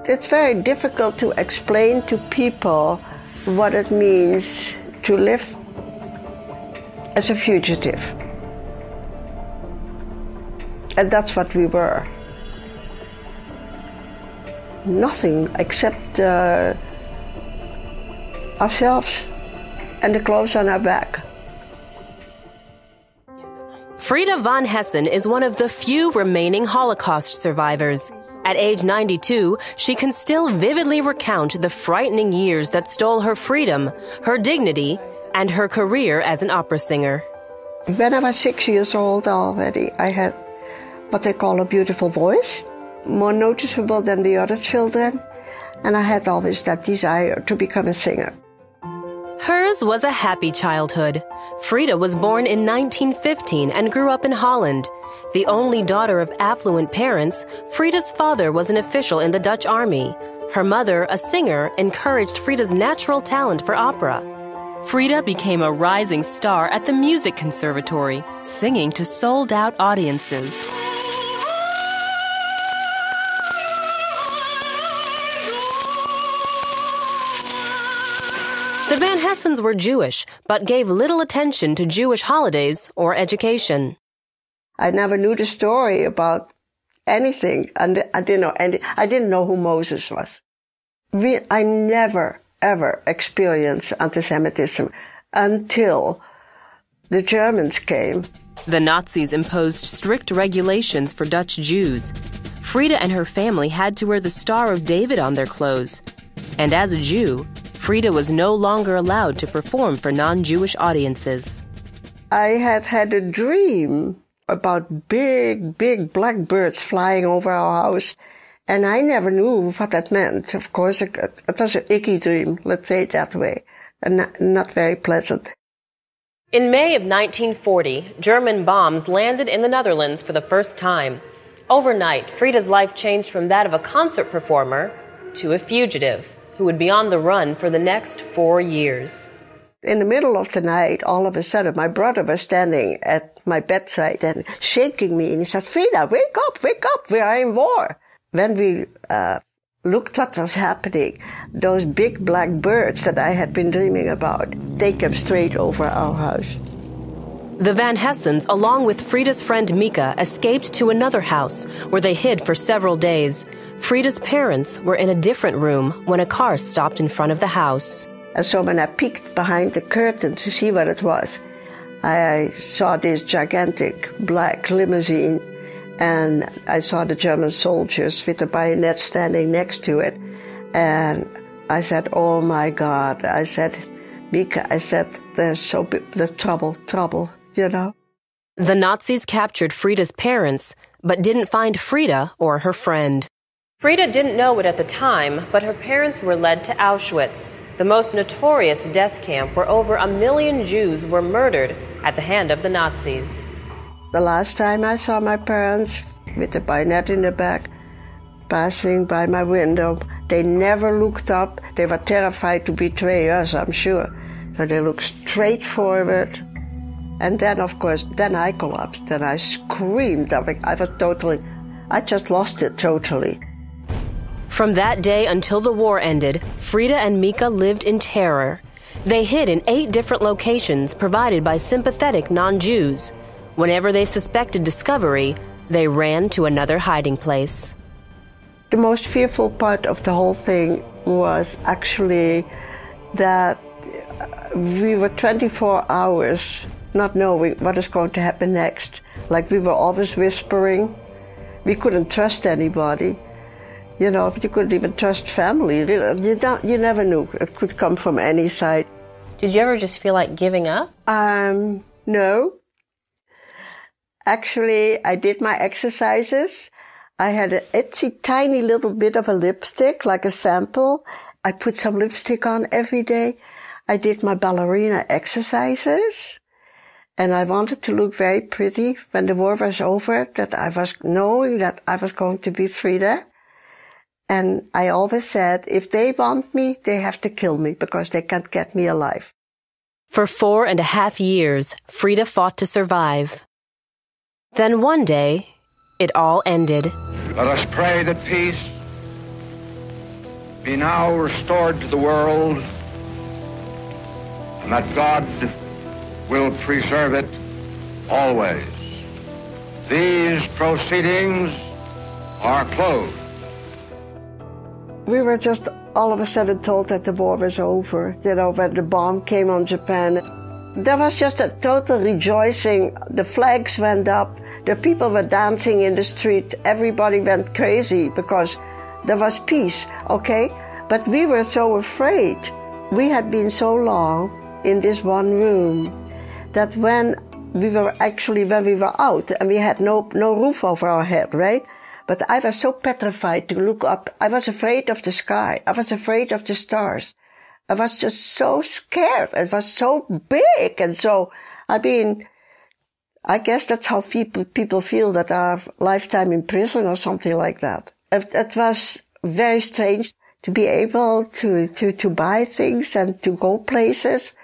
It's very difficult to explain to people what it means to live as a fugitive. And that's what we were. Nothing except ourselves and the clothes on our back. Frieda von Hessen is one of the few remaining Holocaust survivors. At age 92, she can still vividly recount the frightening years that stole her freedom, her dignity, and her career as an opera singer. When I was 6 years old already, I had what they call a beautiful voice, more noticeable than the other children, and I had always that desire to become a singer. Hers was a happy childhood. Frieda was born in 1915 and grew up in Holland. The only daughter of affluent parents, Frieda's father was an official in the Dutch army. Her mother, a singer, encouraged Frieda's natural talent for opera. Frieda became a rising star at the music conservatory, singing to sold-out audiences. The Van Hessens were Jewish, but gave little attention to Jewish holidays or education. I never knew the story about anything, and I didn't know who Moses was. I never, ever experienced anti-Semitism until the Germans came. The Nazis imposed strict regulations for Dutch Jews. Frieda and her family had to wear the Star of David on their clothes. And as a Jew, Frieda was no longer allowed to perform for non-Jewish audiences. I had a dream about big black birds flying over our house, and I never knew what that meant. Of course, it was an icky dream, let's say it that way, and not very pleasant. In May of 1940, German bombs landed in the Netherlands for the first time. Overnight, Frieda's life changed from that of a concert performer to a fugitive who would be on the run for the next 4 years. In the middle of the night, all of a sudden, my brother was standing at my bedside and shaking me, and he said, "Frieda, wake up, we are in war." When we looked what was happening, those big black birds that I had been dreaming about, they came straight over our house. The Van Hessens, along with Frieda's friend Mika, escaped to another house where they hid for several days. Frieda's parents were in a different room when a car stopped in front of the house. And so when I peeked behind the curtain to see what it was, I saw this gigantic black limousine, and I saw the German soldiers with the bayonet standing next to it. And I said, "Oh my God," I said, "Mika," I said, "there's trouble, you know." The Nazis captured Frieda's parents, but didn't find Frieda or her friend. Frieda didn't know it at the time, but her parents were led to Auschwitz, the most notorious death camp where over 1 million Jews were murdered at the hand of the Nazis. The last time I saw my parents with the bayonet in the back, passing by my window, they never looked up. They were terrified to betray us, I'm sure. So they looked straight forward. And then, of course, I collapsed and I screamed. I just lost it totally. From that day until the war ended, Frieda and Mika lived in terror. They hid in 8 different locations provided by sympathetic non-Jews. Whenever they suspected discovery, they ran to another hiding place. The most fearful part of the whole thing was actually that we were 24 hours not knowing what is going to happen next. Like we were always whispering. We couldn't trust anybody. You know, you couldn't even trust family. You never knew. It could come from any side. Did you ever just feel like giving up? No. Actually, I did my exercises. I had an itsy tiny little bit of a lipstick, like a sample. I put some lipstick on every day. I did my ballerina exercises. And I wanted to look very pretty when the war was over, that I was knowing that I was going to be Frieda. And I always said, if they want me, they have to kill me because they can't get me alive. For 4.5 years, Frieda fought to survive. Then one day, it all ended. Let us pray that peace be now restored to the world, and that God will preserve it always. These proceedings are closed. We were just all of a sudden told that the war was over, when the bomb came on Japan. There was just a total rejoicing. The flags went up, the people were dancing in the street, everybody went crazy because there was peace, okay? But we were so afraid. We had been so long in this one room that when we were out and we had no roof over our head, right? But I was so petrified to look up. I was afraid of the sky. I was afraid of the stars. I was just so scared. It was so big. And so, I guess that's how people feel that are lifetime in prison or something like that. It was very strange to be able to buy things and to go places.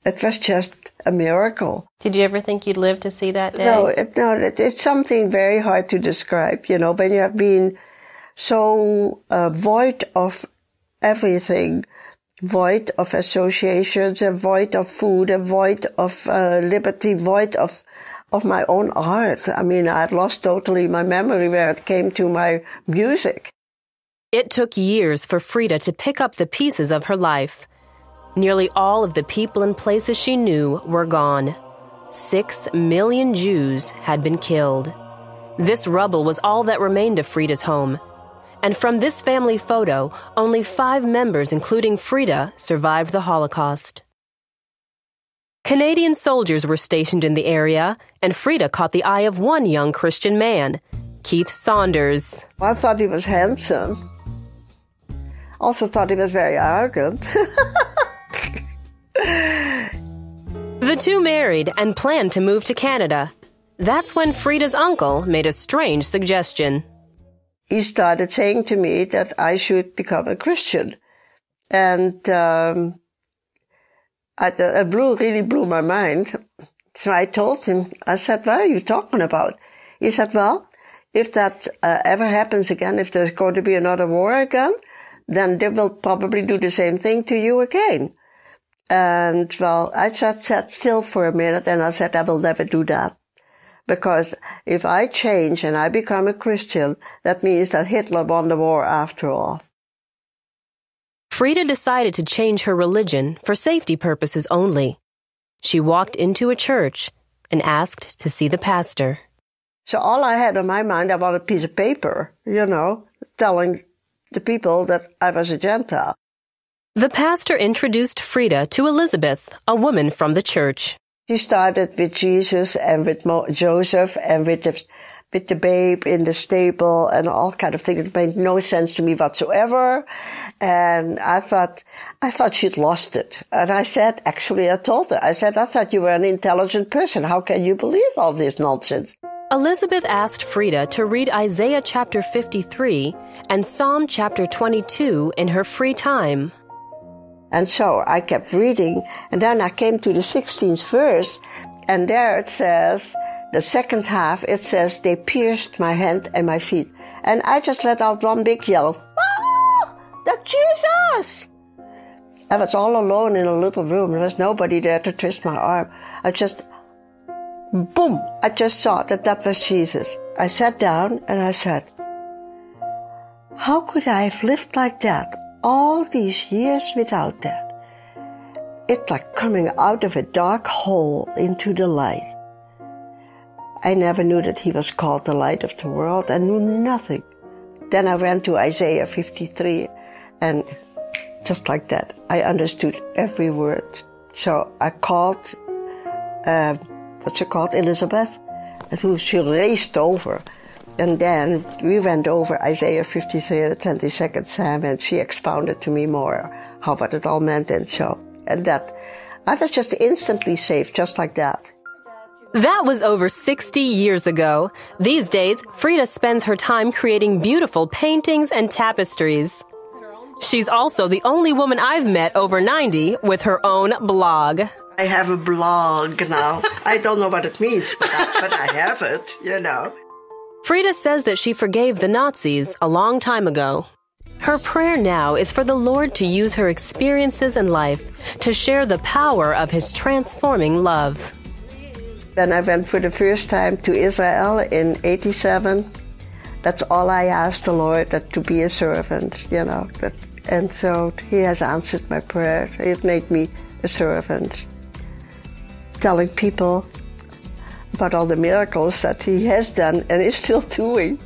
It was just a miracle. Did you ever think you'd live to see that day? No, it's something very hard to describe, when you have been so void of everything, void of associations, and void of food, and void of liberty, void of my own art. I had lost totally my memory where it came to my music. It took years for Frieda to pick up the pieces of her life. Nearly all of the people and places she knew were gone. 6 million Jews had been killed. This rubble was all that remained of Frieda's home. And from this family photo, only 5 members, including Frieda, survived the Holocaust. Canadian soldiers were stationed in the area, and Frieda caught the eye of one young Christian man, Keith Saunders. I thought he was handsome. Also thought he was very arrogant. The two married and planned to move to Canada. That's when Frieda's uncle made a strange suggestion. He started saying to me that I should become a Christian. And it really blew my mind. So I told him, I said, what are you talking about? He said, well, if that ever happens again, if there's going to be another war again, then they will probably do the same thing to you again. And, well, I just sat still for a minute and I said, I will never do that. Because if I change and I become a Christian, that means that Hitler won the war after all. Frieda decided to change her religion for safety purposes only. She walked into a church and asked to see the pastor. So all I had on my mind, I wanted a piece of paper, telling the people that I was a Gentile. The pastor introduced Frieda to Elizabeth, a woman from the church. She started with Jesus and with Joseph and with the babe in the stable and all kind of things. It made no sense to me whatsoever. And I thought she'd lost it. And I told her, I thought you were an intelligent person. How can you believe all this nonsense? Elizabeth asked Frieda to read Isaiah chapter 53 and Psalm chapter 22 in her free time. And so I kept reading, and then I came to the 16th verse, and there it says, the second half, it says, they pierced my hand and my feet. And I just let out one big yell, "Ah! That's Jesus!" I was all alone in a little room. There was nobody there to twist my arm. I just saw that was Jesus. I sat down and I said, how could I have lived like that all these years without that? It's like coming out of a dark hole into the light. I never knew that he was called the light of the world. I knew nothing. Then I went to Isaiah 53, and just like that, I understood every word. So I called, Elizabeth, and she raced over. And then we went over Isaiah 53 the 22nd Psalm, and she expounded to me more what it all meant and so. And that, I was just instantly saved, just like that. That was over 60 years ago. These days, Frieda spends her time creating beautiful paintings and tapestries. She's also the only woman I've met over 90 with her own blog. I have a blog now. I don't know what it means, but I have it, Frieda says that she forgave the Nazis a long time ago. Her prayer now is for the Lord to use her experiences in life to share the power of His transforming love. When I went for the first time to Israel in 87, that's all I asked the Lord, that to be a servant, and so He has answered my prayer. He has made me a servant, telling people about all the miracles that He has done and is still doing.